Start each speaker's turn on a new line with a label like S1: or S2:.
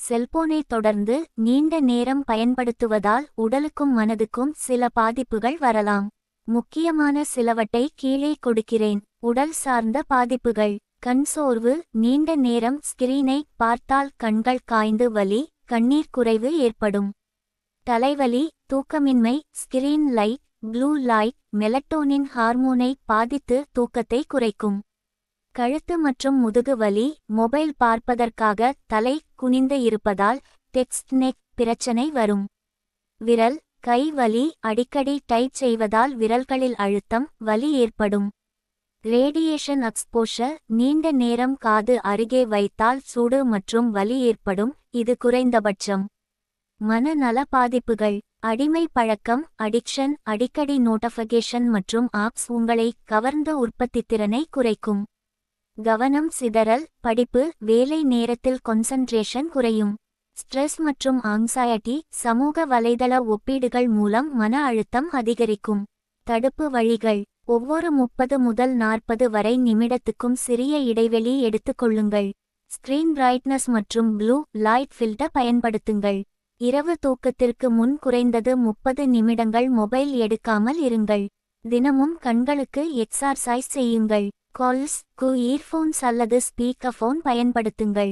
S1: செல்போனை தொடர்ந்து நீண்ட நேரம் பயன்படுத்துவதால் உடலுக்கும் மனதுக்கும் சில பாதிப்புகள் வரலாம். முக்கியமான சிலவற்றை கீழே கொடுக்கிறேன். உடல் சார்ந்த பாதிப்புகள்: கண் சோர்வு: நீண்ட நேரம் ஸ்கிரீனை பார்த்தால் கண்கள் காய்ந்து வலி, கண்ணீர் குறைவு ஏற்படும். தலைவலி, தூக்கமின்மை: screen light, blue light melatonin ஹார்மோனை பாதித்து தூக்கத்தை குறைக்கும். கழுத்து மற்றும் முதுகு வலி: மொபைல் பார்ப்பதற்காக தலை குனிந்து இருப்பதால் டெக்ஸ்ட் நெக் பிரச்சனை வரும். விரல், கை வலி: அடிக்கடி டைப் செய்வதால் விரல்களில் அழுத்தம், வலி ஏற்படும். ரேடியேஷன் எக்ஸ்போஷர்: நீண்ட நேரம் காது அருகே வைத்தால் சூடு மற்றும் வலி ஏற்படும், இது குறைந்தபட்சம். மனநல பாதிப்புகள்: அடிமை பழக்கம், அடிக்ஷன், அடிக்கடி நோட்டிஃபிகேஷன் மற்றும் ஆப்ஸ் உங்களை கவர்ந்த உற்பத்தித்திறனை குறைக்கும். கவனம் சிதறல்: படிப்பு, வேலை நேரத்தில் கான்சென்ட்ரேஷன் குறையும். ஸ்ட்ரெஸ் மற்றும் ஆங்ஸைட்டி: சமூக வலைதள ஒப்பீடுகள் மூலம் மன அழுத்தம் அதிகரிக்கும். தடுப்பு வழிகள்: ஒவ்வொரு 30 முதல் 40 வரை நிமிடத்துக்கும் சிறிய இடைவெளி எடுத்துக்கொள்ளுங்கள். ஸ்கிரீன் பிரைட்னஸ் மற்றும் ப்ளூ லைட் ஃபில்டர் பயன்படுத்துங்கள். இரவு தூக்கத்திற்கு முன் குறைந்தது 30 நிமிடங்கள் மொபைல் எடுக்காமல் இருங்கள். தினமும் கண்களுக்கு எக்ஸர்சைஸ் செய்யுங்கள். கால்ஸ் க்கு இயர்ஃபோன்ஸ் அல்லது ஸ்பீக்கர் ஃபோன் பயன்படுத்துங்கள்.